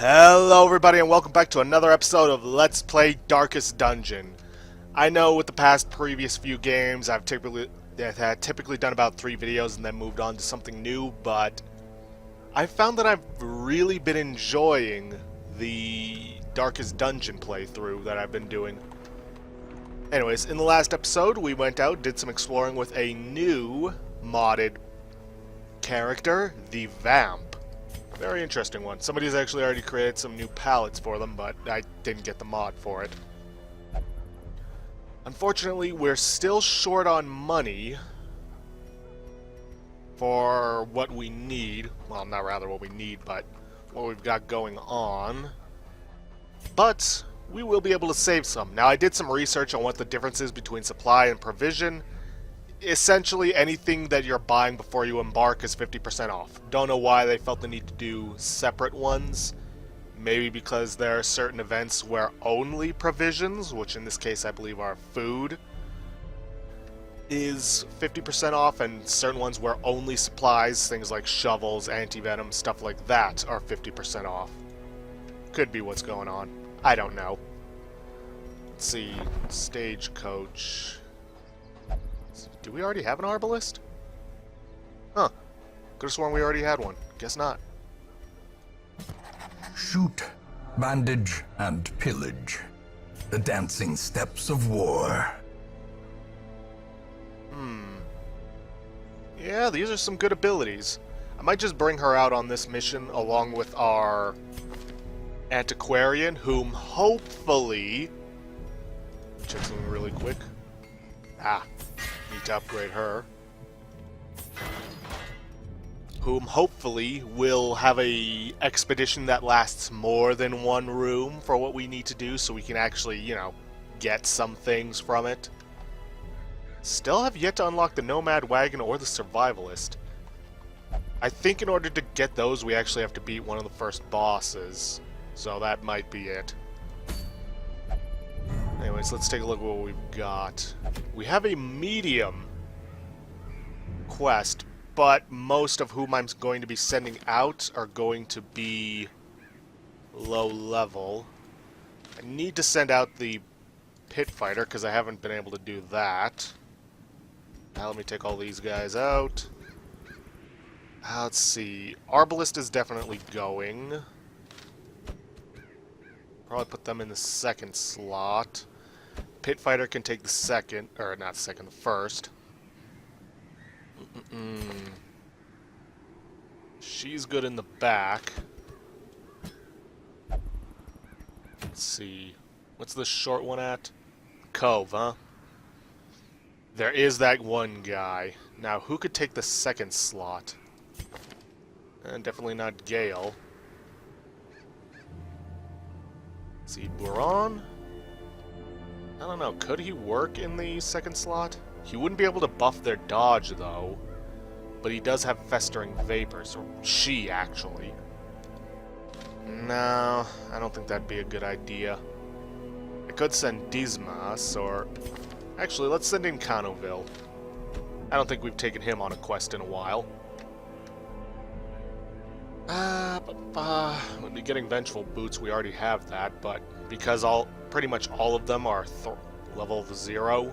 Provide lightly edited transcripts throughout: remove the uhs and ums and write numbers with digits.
Hello everybody and welcome back to another episode of Let's Play Darkest Dungeon. I know with the previous few games I've typically done about 3 videos and then moved on to something new, but I found that I've really been enjoying the Darkest Dungeon playthrough that I've been doing. Anyways, in the last episode we went out, did some exploring with a new modded character, the Vamp. Very interesting one. Somebody's actually already created some new palettes for them, but I didn't get the mod for it. Unfortunately, we're still short on money for what we need. Well, not rather what we need, but what we've got going on. But we will be able to save some. Now, I did some research on what the difference is between supply and provision. Essentially, anything that you're buying before you embark is 50% off. Don't know why they felt the need to do separate ones. Maybe because there are certain events where only provisions, which in this case I believe are food, is 50% off, and certain ones where only supplies, things like shovels, anti-venom, stuff like that, are 50% off. Could be what's going on. I don't know. Let's see. Stagecoach. Do we already have an arbalist? Huh. Could have sworn we already had one. Guess not. Shoot, bandage, and pillage. The dancing steps of war. Yeah, these are some good abilities. I might just bring her out on this mission along with our antiquarian, whom hopefully... check something really quick. Need to upgrade her. Whom hopefully will have a expedition that lasts more than one room for what we need to do, so we can actually, you know, get some things from it. Still have yet to unlock the Nomad Wagon or the Survivalist. I think in order to get those, we actually have to beat one of the first bosses, so that might be it. Anyways, let's take a look at what we've got. We have a medium quest, but most of whom I'm going to be sending out are going to be low level. I need to send out the pit fighter because I haven't been able to do that. Now let me take all these guys out. Let's see. Arbalist is definitely going. Probably put them in the second slot. Pit fighter can take the second, or not the second, the first. She's good in the back. Let's see. What's the short one at? Cove, huh? There is that one guy. Now, who could take the second slot? And definitely not Gale. Let's see, Buron? I don't know, could he work in the second slot? He wouldn't be able to buff their dodge, though. But he does have Festering Vapors, or she, actually. No, I don't think that'd be a good idea. I could send Dismas, or... actually, let's send in Canoville. I don't think we've taken him on a quest in a while. We'll be getting Vengeful Boots, we already have that, but because pretty much all of them are level 0,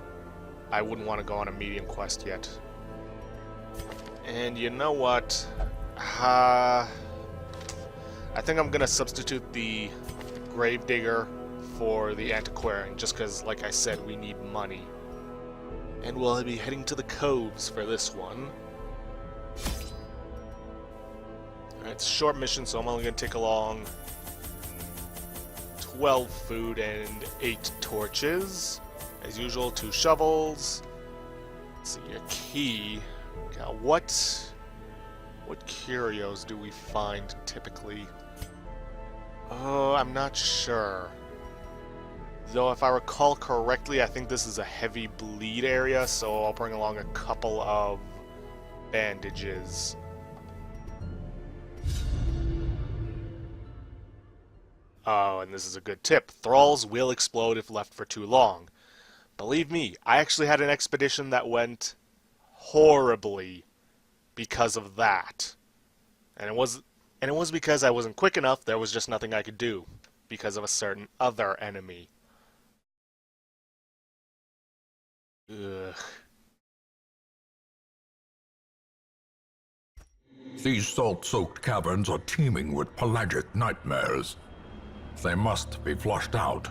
I wouldn't want to go on a medium quest yet. And you know what? I think I'm going to substitute the Gravedigger for the Antiquarian, just because, like I said, we need money. And we'll be heading to the coves for this one. It's a short mission, so I'm only going to take along 12 food and 8 torches. As usual, 2 shovels. Let's see, your key. Now, what curios do we find typically? Oh, I'm not sure. Though, if I recall correctly, I think this is a heavy bleed area, so I'll bring along a couple of bandages. Oh, and this is a good tip. Thralls will explode if left for too long. Believe me, I actually had an expedition that went horribly because of that. And And it was because I wasn't quick enough, there was just nothing I could do because of a certain other enemy. Ugh. These salt-soaked caverns are teeming with pelagic nightmares. They must be flushed out.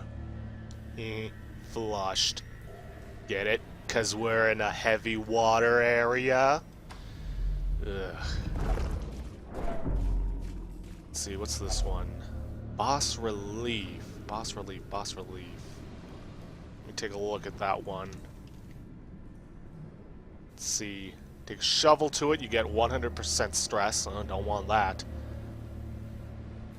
Flushed. Get it? 'Cause we're in a heavy water area? Ugh. Let's see, what's this one? Boss relief. Boss relief, boss relief. Let me take a look at that one. Let's see. Take a shovel to it, you get 100% stress. Don't want that.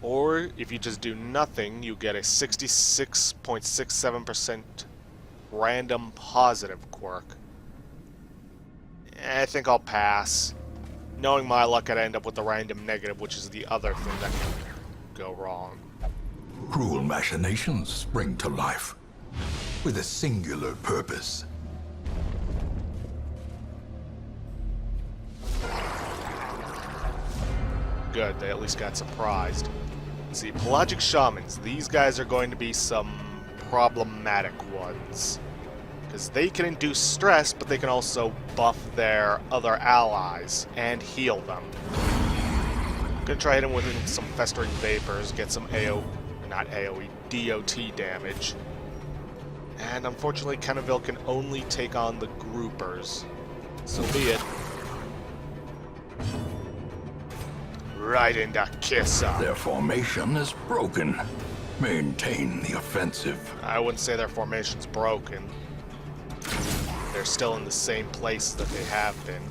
Or, if you just do nothing, you get a 66.67% random positive quirk. I think I'll pass. Knowing my luck, I'd end up with the random negative, which is the other thing that can go wrong. Cruel machinations spring to life with a singular purpose. Good, they at least got surprised. See, pelagic shamans, these guys are going to be some problematic ones. Because they can induce stress, but they can also buff their other allies and heal them. I'm gonna try hitting with some festering vapors, get some DOT damage. And unfortunately, Kenneville can only take on the groupers. So be it. Right into Kissa. Their formation is broken. Maintain the offensive. I wouldn't say their formation's broken. They're still in the same place that they have been.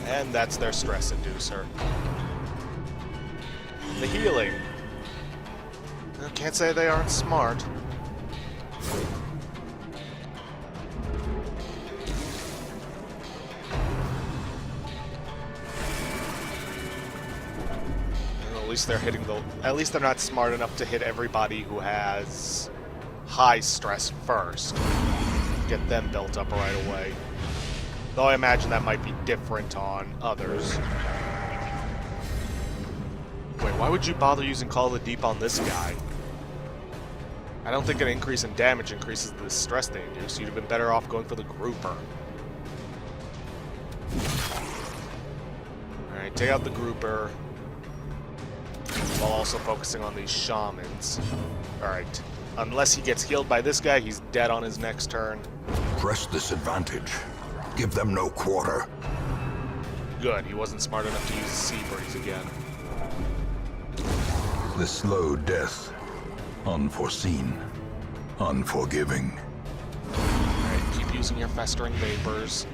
And that's their stress inducer. The healing. I can't say they aren't smart. At least they're hitting the... At least they're not smart enough to hit everybody who has high stress first. Get them built up right away. Though I imagine that might be different on others. Wait, why would you bother using Call of the Deep on this guy? I don't think an increase in damage increases the stress they induce. You'd have been better off going for the grouper. Alright, take out the grouper. While also focusing on these shamans. Alright. Unless he gets healed by this guy, he's dead on his next turn. Press this advantage. Give them no quarter. Good, he wasn't smart enough to use Sea Breeze again. The slow death. Unforeseen. Unforgiving. Alright, keep using your festering vapors.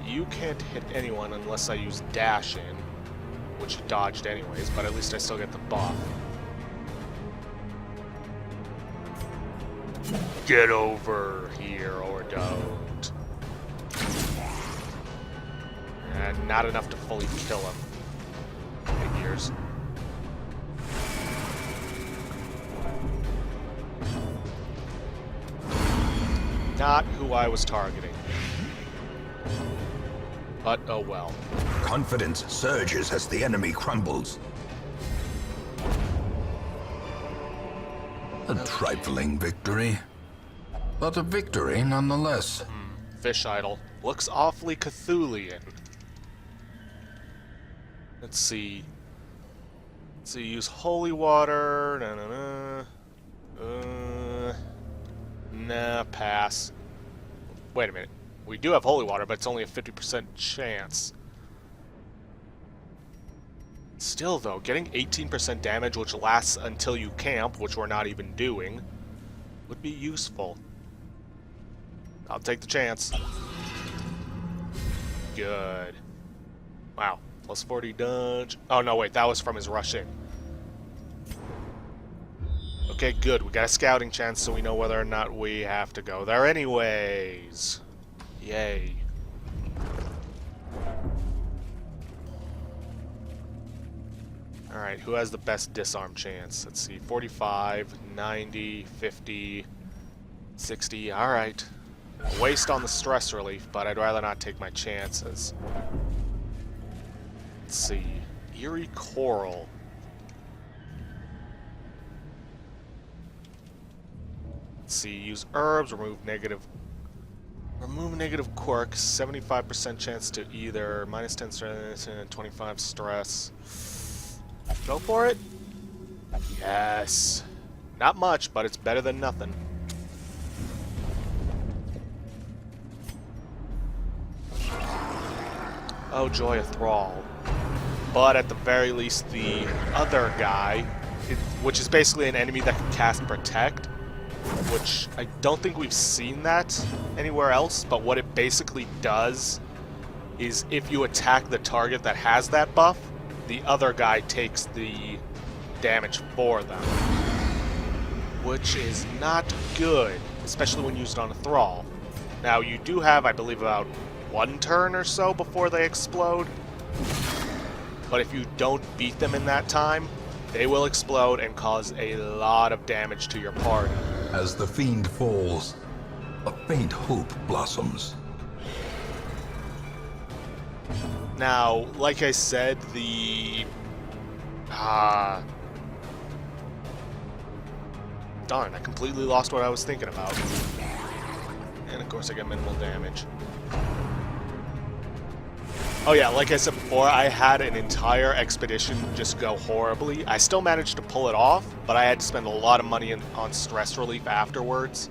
You can't hit anyone unless I use Dash in, which he dodged anyways, but at least I still get the buff. Get over here or don't. And not enough to fully kill him. Figures. Not who I was targeting. But oh well. Confidence surges as the enemy crumbles. A trifling victory, but a victory nonetheless. Fish idol. Looks awfully Cthulhian. Let's see. Let's see, use holy water. Nah, pass. Wait a minute. We do have holy water, but it's only a 50% chance. Still, though, getting 18% damage, which lasts until you camp, which we're not even doing, would be useful. I'll take the chance. Good. Wow. Plus 40 dodge. Oh, no, wait. That was from his rush in. Okay, good. We got a scouting chance, so we know whether or not we have to go there anyways. Yay. Alright, who has the best disarm chance? Let's see, 45, 90, 50, 60, alright. A waste on the stress relief, but I'd rather not take my chances. Let's see. Eerie Coral. Let's see. Use herbs, remove negative quirks, 75% chance to either minus 10 stress and 25 stress. Go for it. Yes. Not much, but it's better than nothing. Oh joy, a thrall. But at the very least, the other guy, which is basically an enemy that can cast Protect, which I don't think we've seen that anywhere else, but what it basically does is if you attack the target that has that buff, the other guy takes the damage for them. Which is not good, especially when used on a thrall. Now, you do have, I believe, about 1 turn or so before they explode. But if you don't beat them in that time, they will explode and cause a lot of damage to your party. As the fiend falls, a faint hope blossoms. Now, like I said, the... Darn, I completely lost what I was thinking about. And of course I get minimal damage. Oh yeah, like I said before, I had an entire expedition just go horribly. I still managed to pull it off, but I had to spend a lot of money on stress relief afterwards.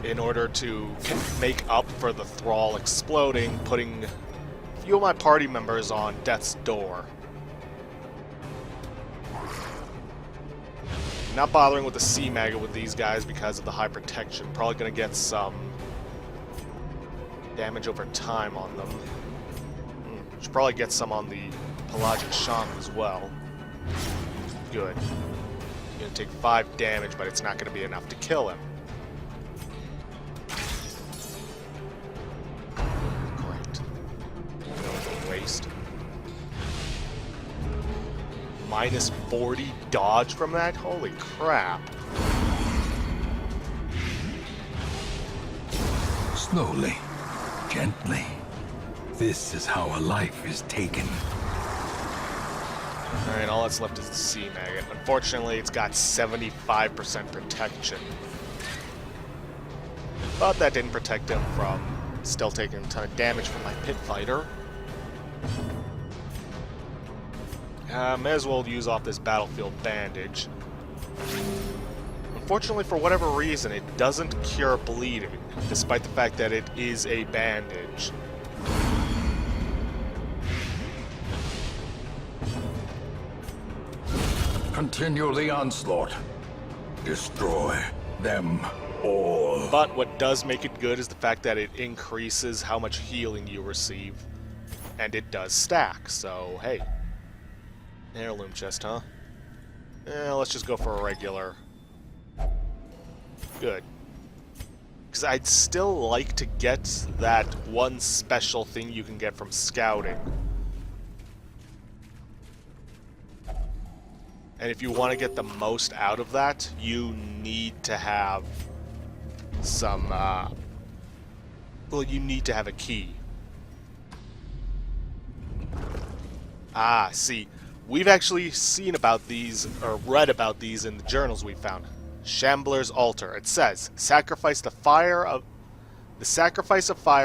In order to make up for the thrall exploding, putting a few of my party members on death's door. Not bothering with the sea maggot with these guys because of the high protection. Probably going to get some damage over time on them. Should probably get some on the pelagic shaman as well. Good. Going to take 5 damage, but it's not going to be enough to kill him. Great. No waste. Minus 40 dodge from that? Holy crap. Slowly, gently. This is how a life is taken. Alright, all that's left is the sea maggot. Unfortunately, it's got 75% protection. But that didn't protect him from still taking a ton of damage from my pit fighter. May as well use off this battlefield bandage. Unfortunately, for whatever reason, it doesn't cure bleeding, despite the fact that it is a bandage. Continue the onslaught. Destroy them all. But what does make it good is the fact that it increases how much healing you receive. And it does stack, so hey. Heirloom chest, huh? Let's just go for a regular. Good. Because I'd still like to get that one special thing you can get from scouting. And if you want to get the most out of that, you need to have some, well, you need to have a key. Ah, see. We've actually seen about these, or read about these in the journals we found. Shambler's Altar. It says, the sacrifice of fire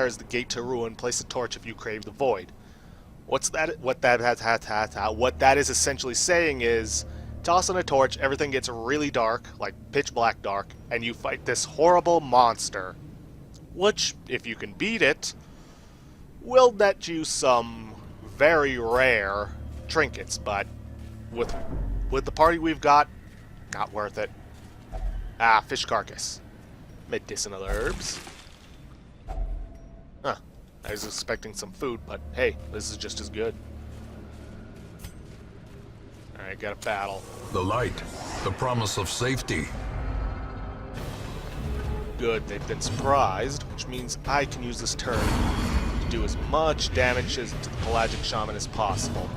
is the gate to ruin. Place a torch if you crave the void. What's that? What that is essentially saying is, toss on a torch, everything gets really dark, like pitch black dark, and you fight this horrible monster. Which, if you can beat it, will net you some very rare trinkets, but with the party we've got, not worth it. Ah, fish carcass. Medicinal herbs. Huh. I was expecting some food, but hey, this is just as good. Alright, got a battle. The light, the promise of safety. Good, they've been surprised, which means I can use this turn to do as much damage to the pelagic shaman as possible.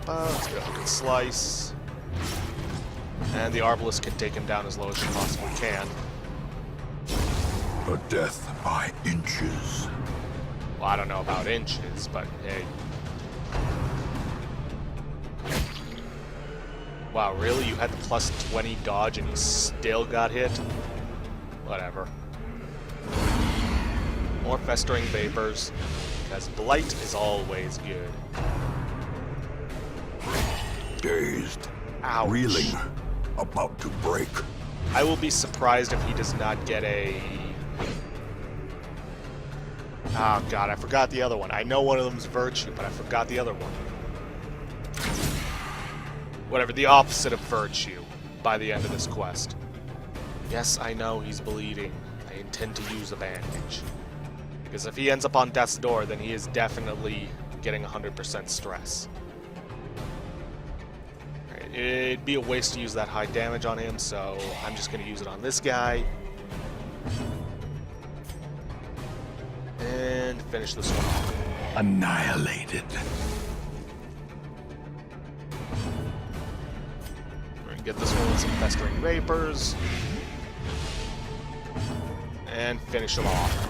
Let's get a hook and slice. And the Arbalest can take him down as low as she possibly can. A death by inches. Well, I don't know about inches, but hey. Wow, really? You had the plus 20 dodge and you still got hit? Whatever. More festering vapors, because blight is always good. Dazed. Ouch. Reeling. About to break. I will be surprised if he does not get a... Oh god, I forgot the other one. I know one of them's Virtue, but I forgot the other one. Whatever, the opposite of Virtue by the end of this quest. Yes, I know he's bleeding. I intend to use a bandage. Because if he ends up on death's door, then he is definitely getting 100% stress. Right, it'd be a waste to use that high damage on him, so I'm just going to use it on this guy. And finish this one off. Annihilated. Get this one with some festering vapors. And finish him off.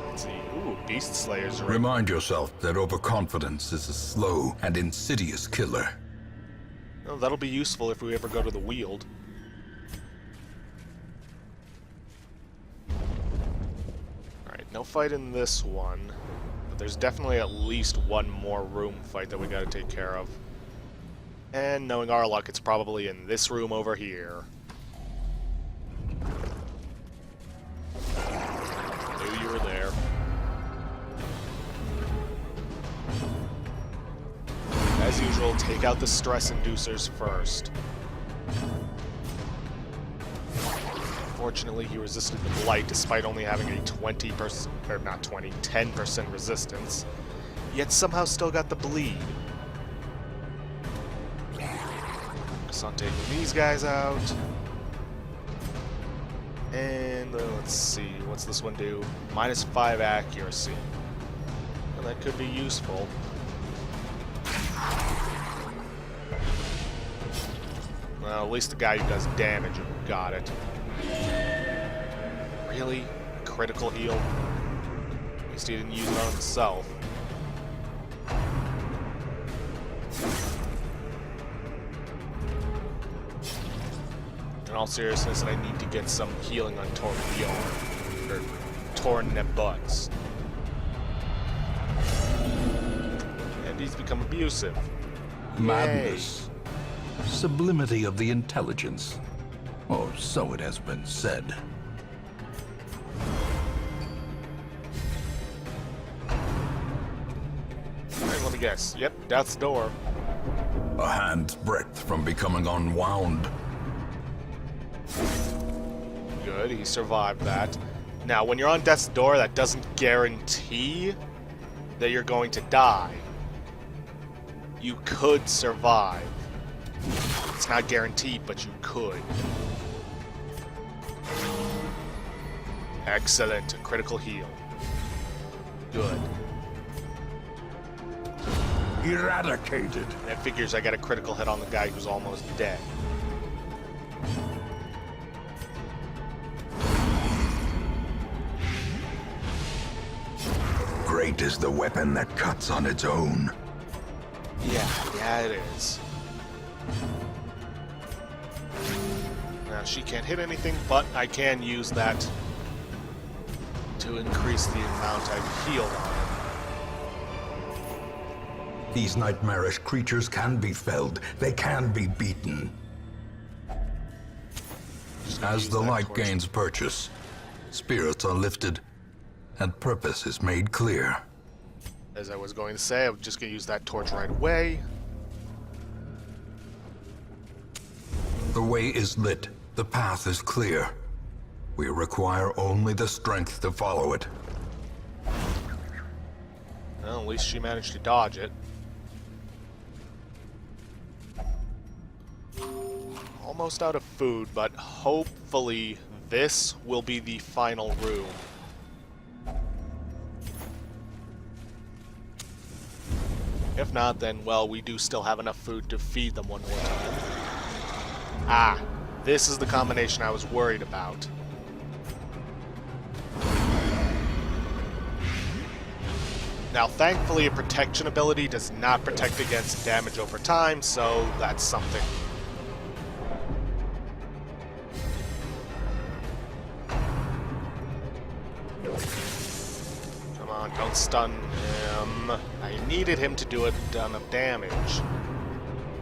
Let's see. Ooh, Beast Slayers are Remind yourself that overconfidence is a slow and insidious killer. Well, that'll be useful if we ever go to the Weald. Alright, no fight in this one. There's definitely at least one more room fight that we gotta take care of. And knowing our luck, it's probably in this room over here. Knew you were there. As usual, take out the stress inducers first. Fortunately, he resisted the blight despite only having a 20%, or not 20, 10% resistance, yet somehow still got the bleed. Focus on taking these guys out. And let's see, what's this one do? -5 accuracy. Well, that could be useful. Well, at least the guy who does damage got it. Really? Critical heal? At least he didn't use it on himself. In all seriousness, I need to get some healing on Torn Nebuts. And he's become abusive. Madness. Sublimity of the intelligence. Or so it has been said. Alright, let me guess. Yep, death's door. A hand's breadth from becoming unwound. Good, he survived that. Now, when you're on death's door, that doesn't guarantee that you're going to die. You could survive. It's not guaranteed, but you could. Excellent. Critical heal. Good. Eradicated. That figures I got a critical hit on the guy who's almost dead. Great is the weapon that cuts on its own. Yeah, it is. Now, she can't hit anything, but I can use that to increase the amount I've healed on him. These nightmarish creatures can be felled. They can be beaten. As the light gains purchase, spirits are lifted, and purpose is made clear. As I was going to say, I'm just going to use that torch right away. The way is lit. The path is clear. We require only the strength to follow it. Well, at least she managed to dodge it. Almost out of food, but hopefully this will be the final room. If not, then, well, we do still have enough food to feed them one more time. Ah, this is the combination I was worried about. Now, thankfully, a protection ability does not protect against damage over time, so that's something. Come on, don't stun him. I needed him to do a ton of damage.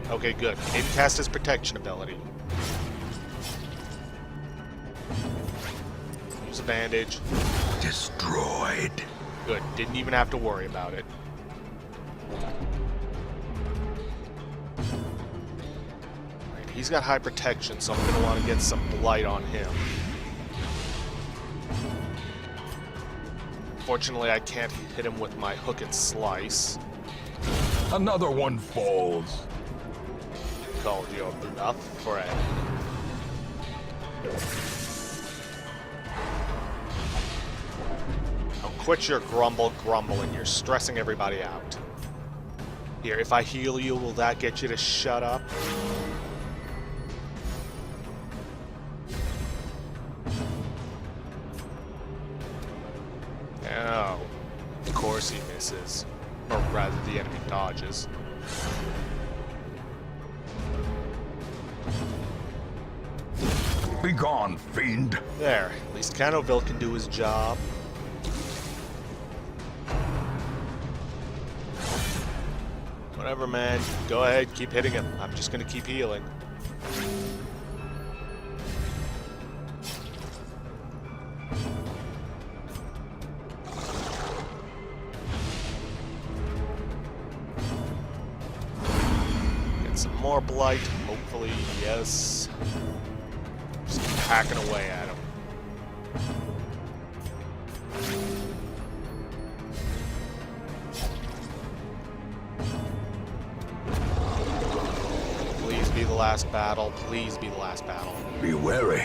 Okay, good. He didn't cast his protection ability. Use a bandage. Destroyed. Good. Didn't even have to worry about it. Right, he's got high protection, so I'm going to want to get some blight on him. Fortunately, I can't hit him with my hook and slice. Another one falls. Called your bluff, friend. Quit your grumbling. You're stressing everybody out. Here, if I heal you, will that get you to shut up? Oh. Of course he misses. Or rather, the enemy dodges. Be gone, fiend. There. At least Canoville can do his job. Whatever, man. Go ahead, keep hitting him. I'm just gonna keep healing. Get some more blight, hopefully, yes. Just keep hacking away at him. Last battle. Please be the last battle. Be wary.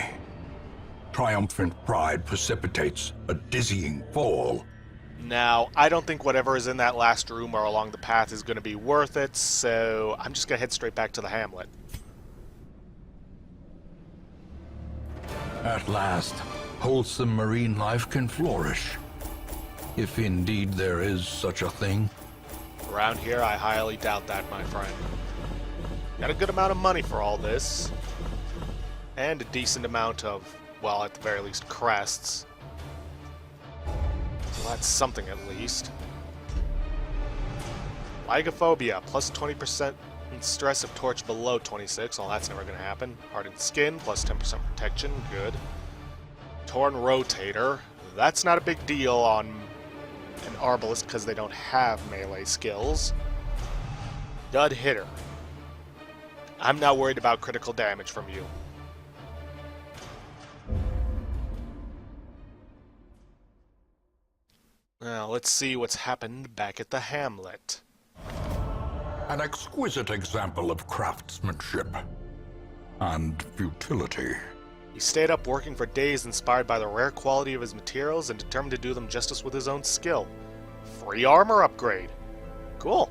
Triumphant pride precipitates a dizzying fall. Now, I don't think whatever is in that last room or along the path is going to be worth it, so I'm just going to head straight back to the hamlet. At last, wholesome marine life can flourish. If indeed there is such a thing. Around here, I highly doubt that, my friend. Got a good amount of money for all this. And a decent amount of, well, at the very least, crests. So that's something at least. Lygophobia, plus 20% stress if torch below 26. Well, that's never going to happen. Hardened skin, plus 10% protection. Good. Torn rotator. That's not a big deal on an Arbalest because they don't have melee skills. Dud hitter. I'm not worried about critical damage from you. Now, let's see what's happened back at the hamlet. An exquisite example of craftsmanship and futility. He stayed up working for days, inspired by the rare quality of his materials and determined to do them justice with his own skill. Free armor upgrade. Cool.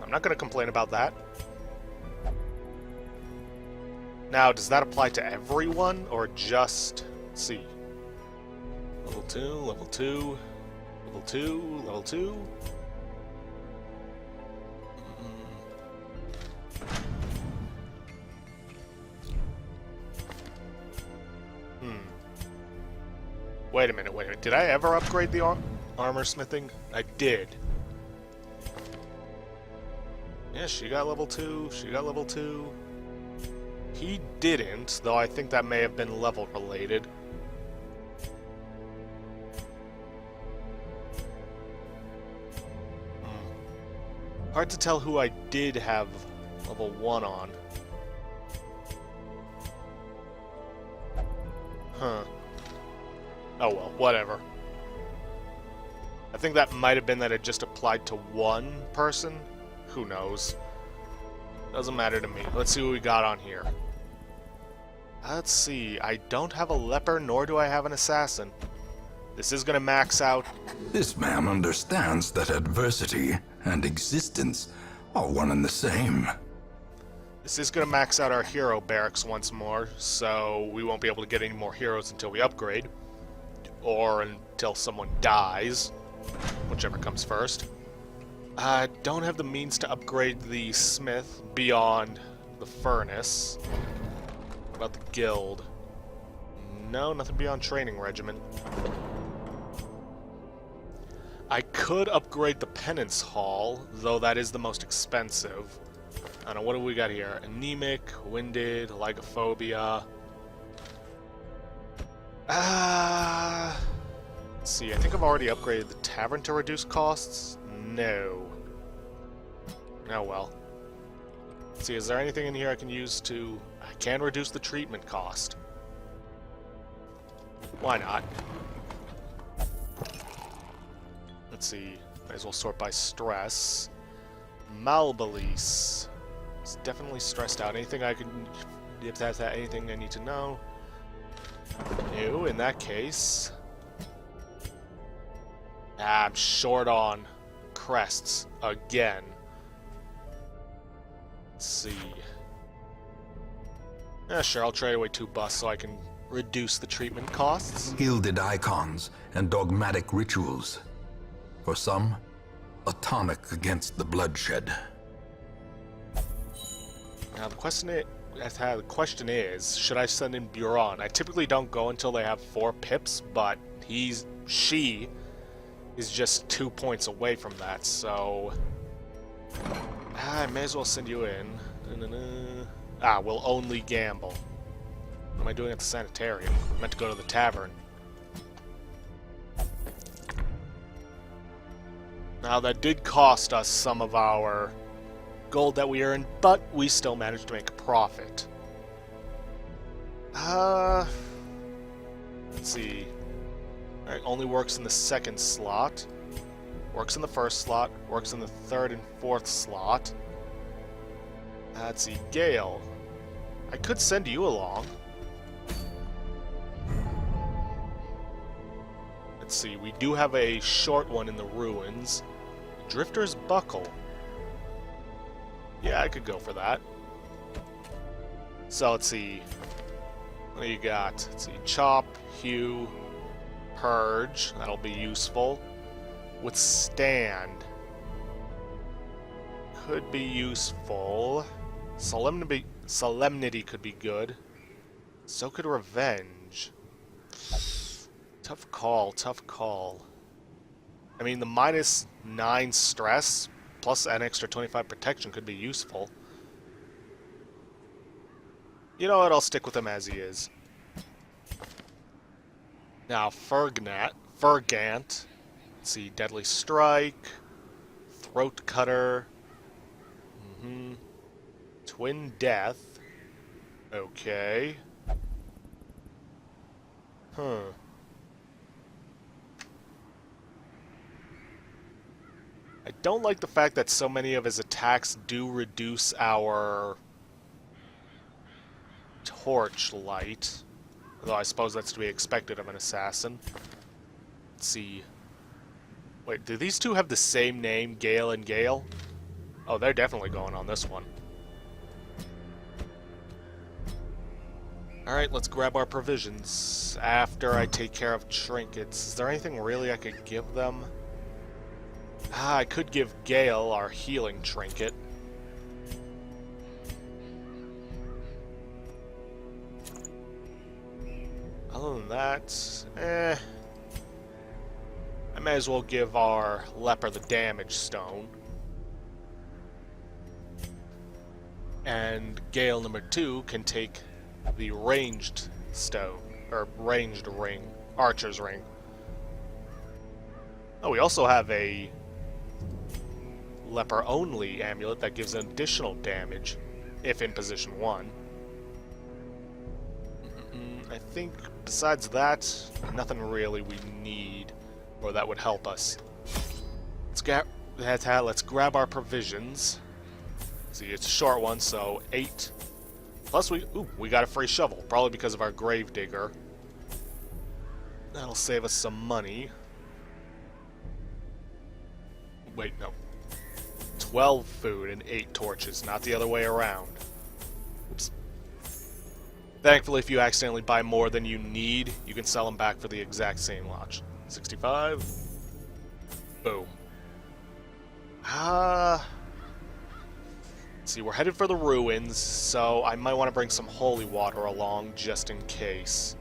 I'm not going to complain about that. Now, does that apply to everyone, or just... Let's see. Level 2, level 2, level 2, level 2. Wait a minute. Did I ever upgrade the armor smithing? I did. Yeah, she got level 2, she got level 2. He didn't, though I think that may have been level related. Hard to tell who I did have level 1 on. Huh. Oh well, whatever. I think that might have been that it just applied to one person. Who knows? Doesn't matter to me. Let's see what we got on here. Let's see. I don't have a leper, nor do I have an assassin. This is going to max out. This man understands that adversity and existence are one and the same. This is going to max out our hero barracks once more, so we won't be able to get any more heroes until we upgrade. Or until someone dies, whichever comes first. I don't have the means to upgrade the smith beyond the furnace. What about the guild? No, nothing beyond training regiment. I could upgrade the penance hall, though that is the most expensive. I don't know, what do we got here? Anemic, winded, lycophobia. Let's see, I think I've already upgraded the tavern to reduce costs. No. Oh well. Let's see, is there anything in here I can use to... I can reduce the treatment cost. Why not? Let's see, might as well sort by stress. Malbelice. It's definitely stressed out. Anything I can... If that's anything I need to know. No, in that case... I'm short on crests again. Let's see. Sure, I'll trade away 2 busts so I can reduce the treatment costs. Gilded icons and dogmatic rituals. For some, a tonic against the bloodshed. Now the question is, should I send in Buron? I typically don't go until they have 4 pips, but she is just 2 points away from that, so... I may as well send you in. We'll only gamble. What am I doing at the sanitarium? I meant to go to the tavern. Now that did cost us some of our gold that we earned, but we still managed to make a profit. Let's see. Alright, only works in the 2nd slot. Works in the 1st slot. Works in the 3rd and 4th slot. Let's see, Gale. I could send you along. Let's see, we do have a short one in the ruins. Drifter's Buckle. Yeah, I could go for that. So let's see. What do you got? Let's see, Chop, Hew, Purge. That'll be useful. Withstand. Could be useful. Solemnity could be good. So could Revenge. Tough call, tough call. I mean, the -9 stress plus an extra 25 protection could be useful. You know what, I'll stick with him as he is. Now, Fergant. Let's see, Deadly Strike. Throat Cutter. Twin Death. Okay. I don't like the fact that so many of his attacks do reduce our torch light. Although I suppose that's to be expected of an assassin. Let's see. Wait, do these two have the same name, Gale and Gale? Oh, they're definitely going on this one. Alright, let's grab our provisions. After I take care of trinkets. Is there anything really I could give them? I could give Gale our healing trinket. Other than that, I may as well give our leper the damage stone. And Gale number 2 can take the ranged stone, or ranged ring, archer's ring. Oh, we also have a leper-only amulet that gives additional damage, if in position 1. I think, besides that, nothing really we need, or that would help us. Let's grab our provisions. See, it's a short one, so 8. Plus we got a free shovel, probably because of our grave digger. That'll save us some money. Wait, no. 12 food and 8 torches, not the other way around. Oops. Thankfully, if you accidentally buy more than you need, you can sell them back for the exact same lot. 65. Boom. See, we're headed for the ruins, so I might want to bring some holy water along just in case.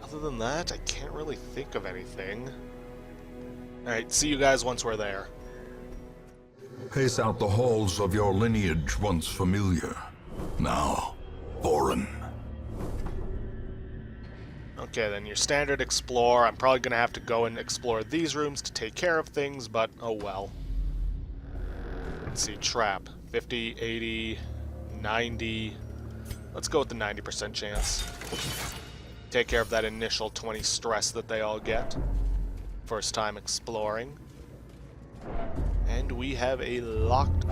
Other than that, I can't really think of anything. Alright, see you guys once we're there. Pace out the halls of your lineage once familiar, now foreign. Okay, then your standard explore. I'm probably going to have to go and explore these rooms to take care of things, but oh well. Let's see, trap. 50, 80, 90. Let's go with the 90% chance. Take care of that initial 20 stress that they all get. First time exploring. And we have a locked...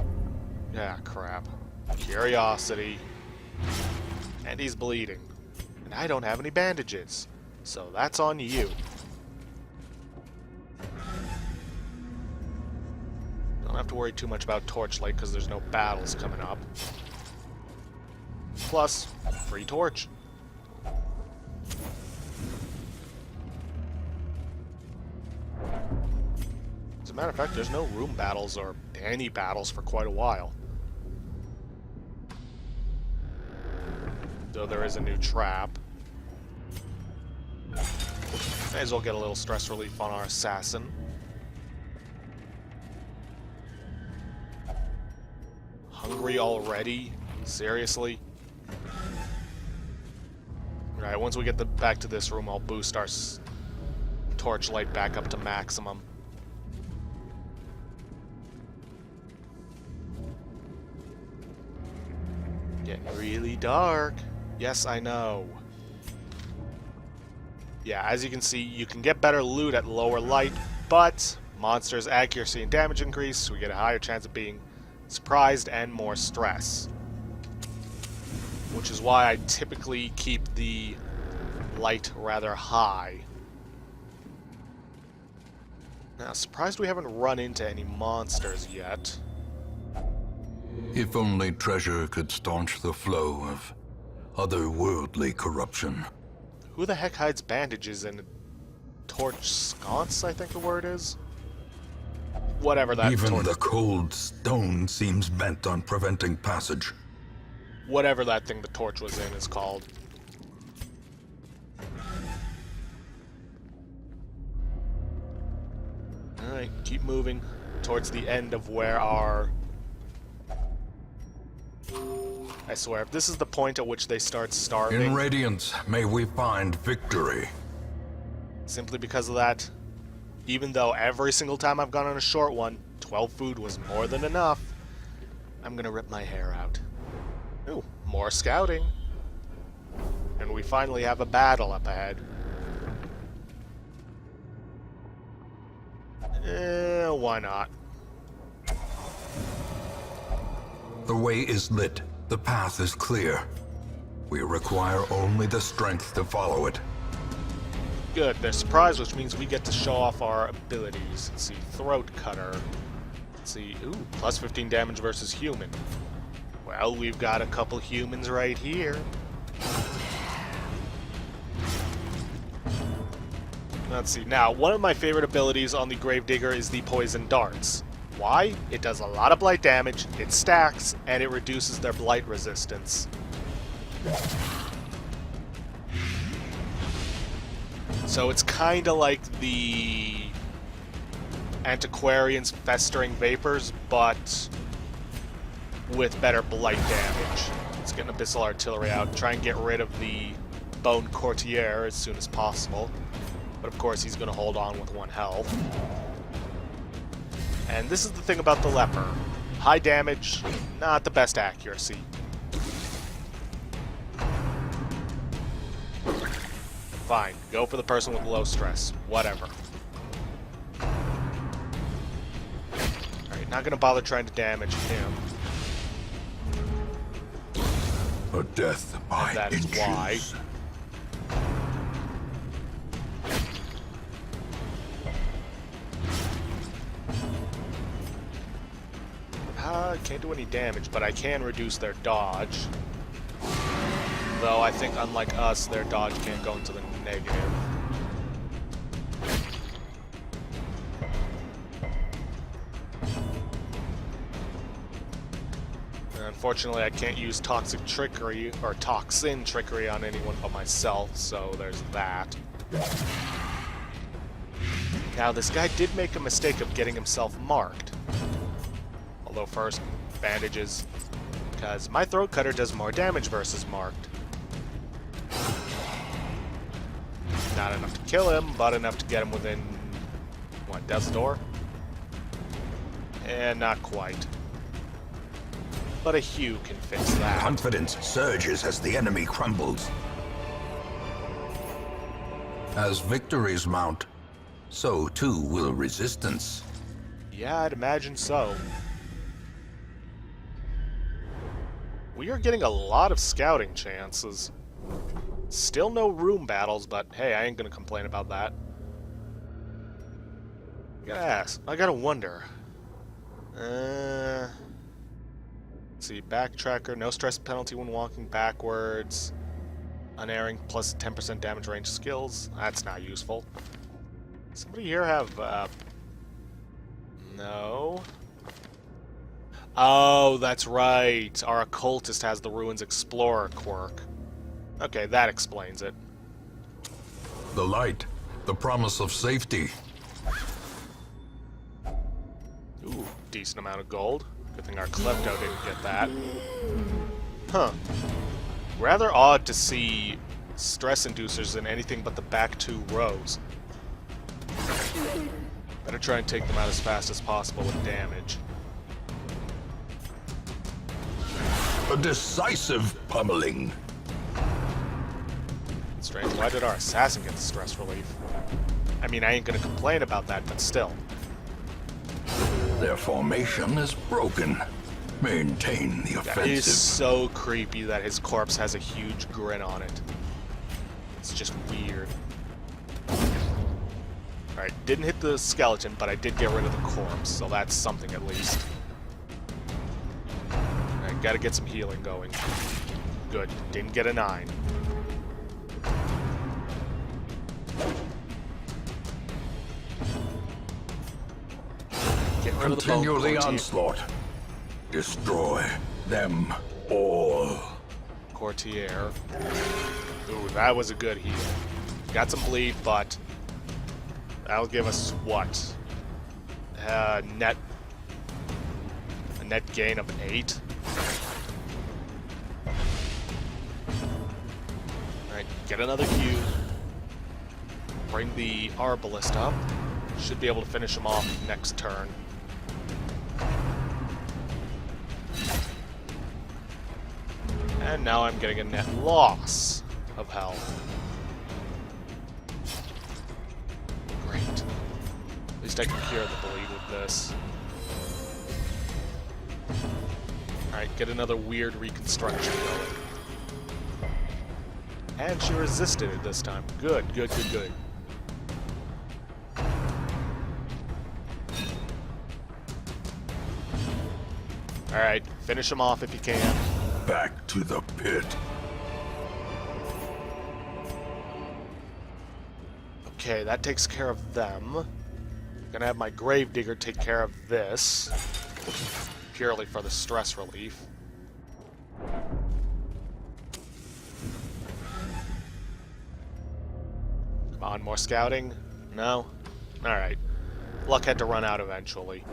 Ah, crap. Curiosity. And he's bleeding. And I don't have any bandages. So that's on you. Don't have to worry too much about Torchlight because there's no battles coming up. Plus, free torch. As a matter of fact, there's no room battles or any battles for quite a while. Though there is a new trap. May as well get a little stress relief on our assassin. Hungry already? Seriously? Alright, once we get back to this room, I'll boost our torchlight back up to maximum. Getting really dark. Yes, I know. Yeah, as you can see, you can get better loot at lower light, but monsters' accuracy and damage increase, so we get a higher chance of being surprised and more stress. Which is why I typically keep the light rather high. Now, surprised we haven't run into any monsters yet. If only treasure could staunch the flow of otherworldly corruption. Who the heck hides bandages in a torch sconce, I think the word is? Whatever that Even the cold stone seems bent on preventing passage. Whatever that thing the torch was in is called. Alright, keep moving towards the end of where our... I swear, if this is the point at which they start starving... In Radiance, may we find victory. Simply because of that, even though every single time I've gone on a short one, 12 food was more than enough, I'm gonna rip my hair out. Ooh, more scouting. And we finally have a battle up ahead. Why not? The way is lit. The path is clear. We require only the strength to follow it. Good, they're surprised, which means we get to show off our abilities. Let's see, Throat Cutter. Let's see, ooh, plus 15 damage versus human. Well, we've got a couple humans right here. Let's see, now, one of my favorite abilities on the Gravedigger is the Poison Darts. Why? It does a lot of blight damage, it stacks, and it reduces their blight resistance. So it's kinda like the Antiquarian's Festering Vapors, but with better blight damage. Let's get an Abyssal Artillery out, try and get rid of the Bone Courtier as soon as possible. But of course he's gonna hold on with 1 health. And this is the thing about the Leper. High damage, not the best accuracy. Fine, go for the person with low stress. Whatever. Alright, not gonna bother trying to damage him. A death by And that is inches. why. Can't do any damage, but I can reduce their dodge. Though I think, unlike us, their dodge can't go into the negative. Unfortunately, I can't use toxic trickery or toxin trickery on anyone but myself, so there's that. Now, this guy did make a mistake of getting himself marked. Although first, bandages, because my throat cutter does more damage versus marked. Not enough to kill him, but enough to get him within, what, death's door? And not quite. But a Hue can fix that. Confidence surges as the enemy crumbles. As victories mount, so too will resistance. Yeah, I'd imagine so. We are getting a lot of scouting chances. Still no room battles, but hey, I ain't gonna complain about that. I gotta wonder. Let's see, backtracker, no stress penalty when walking backwards. Unerring plus 10% damage range skills. That's not useful. Somebody here have, no. Oh, that's right. Our occultist has the Ruins Explorer quirk. Okay, that explains it. The light, the promise of safety. Ooh, decent amount of gold. Good thing our Klepto didn't get that. Huh. Rather odd to see stress inducers in anything but the back two rows. Better try and take them out as fast as possible with damage. A decisive pummeling. Strange, why did our assassin get the stress relief? I mean, I ain't gonna complain about that, but still. Their formation is broken. Maintain the offensive. It is so creepy that his corpse has a huge grin on it. It's just weird. Alright, didn't hit the skeleton, but I did get rid of the corpse, so that's something at least. Alright, gotta get some healing going. Good, didn't get a 9. Get rid of the bone Continue the Courtier. onslaught. Destroy them all. Courtier. Ooh, that was a good heal. Got some bleed, but that'll give us what? A net gain of 8. Alright, get another Q. Bring the Arbalist up. Should be able to finish him off next turn. And now I'm getting a net loss of health. Great. At least I can cure the bleed with this. Alright, get another weird reconstruction going. And she resisted it this time. Good, good, good, good. Alright, finish him off if you can. Back to the pit. Okay, that takes care of them. Gonna have my Gravedigger take care of this. Purely for the stress relief. Come on, more scouting? No? Alright. Luck had to run out eventually.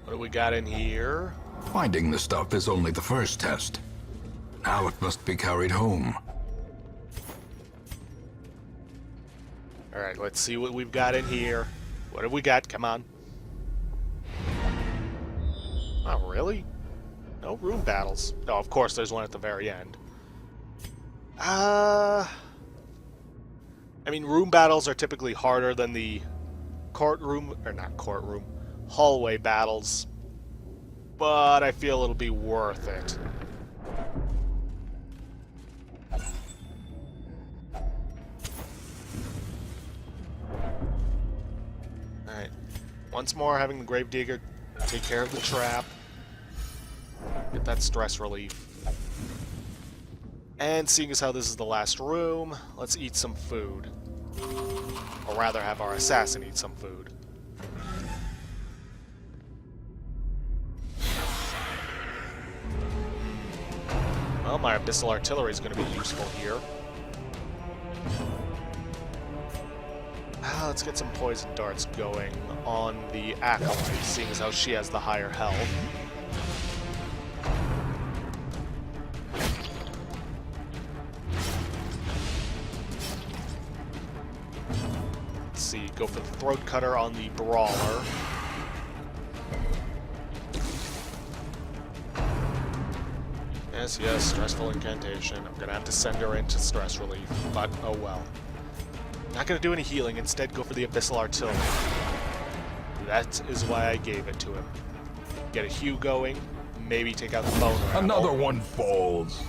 What do we got in here? Finding the stuff is only the first test. Now it must be carried home. Alright, let's see what we've got in here. What have we got? Come on. Oh, really? No room battles. No, of course there's one at the very end. I mean, room battles are typically harder than the courtroom, or not courtroom, hallway battles. But I feel it'll be worth it. Alright, Once more, having the Gravedigger take care of the trap. Get that stress relief. And seeing as how this is the last room, let's eat some food. Or rather, have our assassin eat some food. Well, my Abyssal Artillery is going to be useful here. Let's get some poison darts going on the Acolyte, seeing as how she has the higher health. Let's see, go for the Throat Cutter on the Brawler. Yes, stressful incantation. I'm gonna have to send her into stress relief, but oh well. Not gonna do any healing, instead go for the Abyssal Artillery. That is why I gave it to him. Get a Hue going, maybe take out the Boner. Another one falls.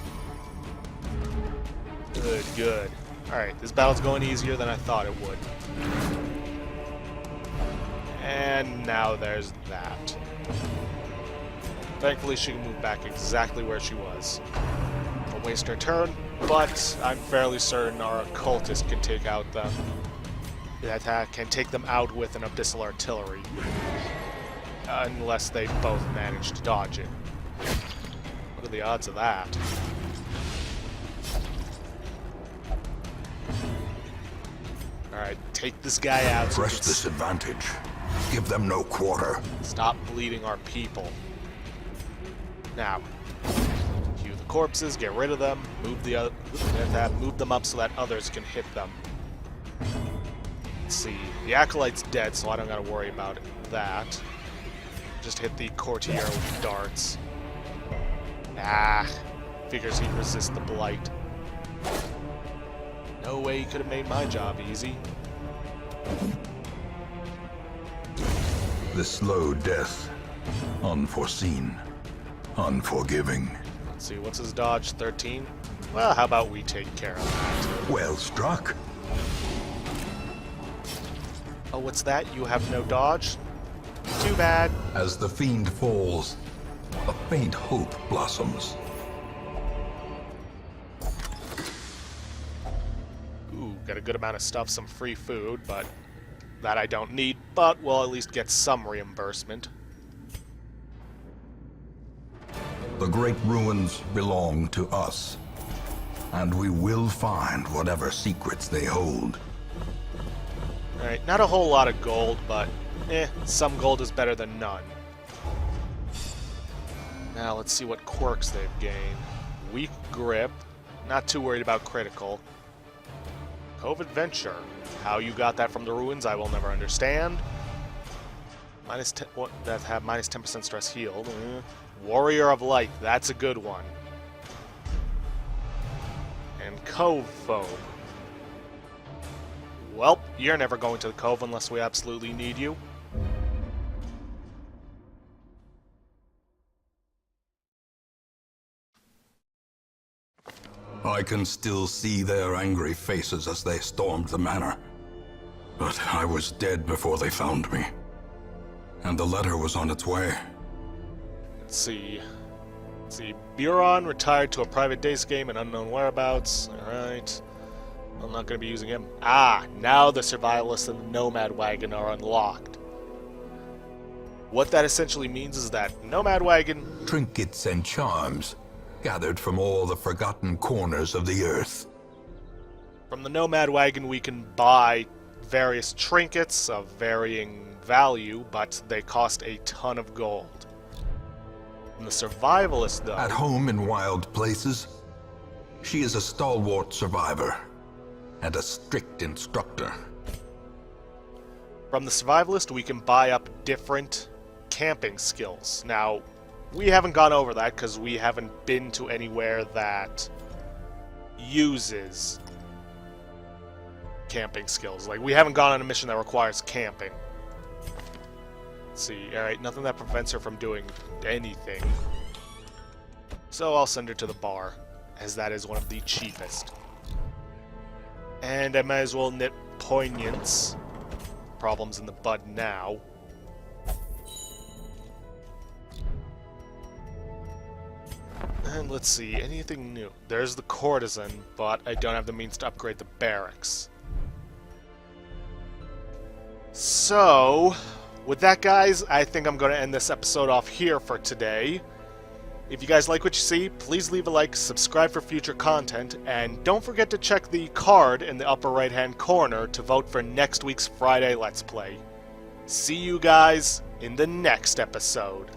Good. Alright, this battle's going easier than I thought it would. And now there's that. Thankfully, she can move back exactly where she was. Don't waste her turn, but I'm fairly certain our Cultist can take out them. That can take them out with an Abyssal Artillery. Unless they both manage to dodge it. What are the odds of that? Alright, take this guy out. So Press this advantage. Give them no quarter. Stop bleeding our people. Now, cue the corpses, get rid of them, move the other, move them up so that others can hit them. Let's see, the Acolyte's dead, so I don't gotta worry about that. Just hit the Courtier with darts. Figures he'd resist the Blight. No way he could have made my job easy. The slow death. Unforeseen. Unforgiving. Let's see, what's his dodge? 13? Well, how about we take care of that? Well struck. Oh, what's that? You have no dodge? Too bad. As the fiend falls, a faint hope blossoms. Ooh, got a good amount of stuff, some free food, but that I don't need, but we'll at least get some reimbursement. The great ruins belong to us, and we will find whatever secrets they hold. Alright, not a whole lot of gold, but some gold is better than none. Now let's see what quirks they've gained. Weak grip, not too worried about critical. Cove Adventure, how you got that from the ruins I will never understand. Minus 10, what, that have minus 10% stress healed. Warrior of Light, that's a good one. And Cove Foe. Well, you're never going to the Cove unless we absolutely need you. I can still see their angry faces as they stormed the manor. But I was dead before they found me. And the letter was on its way. Let's see. Buron retired to a private days game and unknown whereabouts. Alright. I'm not going to be using him. Now the Survivalist and the Nomad Wagon are unlocked. What that essentially means is that Nomad Wagon... Trinkets and charms, gathered from all the forgotten corners of the earth. From the Nomad Wagon we can buy various trinkets of varying value, but they cost a ton of gold. And the Survivalist, though... At home in wild places, she is a stalwart survivor and a strict instructor. From the Survivalist, we can buy up different camping skills. Now, we haven't gone over that because we haven't been to anywhere that uses camping skills. Like, we haven't gone on a mission that requires camping. Let's see. Alright, nothing that prevents her from doing anything. So I'll send her to the bar, as that is one of the cheapest. And I might as well nip Poignance. Problems in the bud now. And let's see, anything new? There's the Courteson, but I don't have the means to upgrade the barracks. So, with that, guys, I think I'm going to end this episode off here for today. If you guys like what you see, please leave a like, subscribe for future content, and don't forget to check the card in the upper right-hand corner to vote for next week's Friday Let's Play. See you guys in the next episode.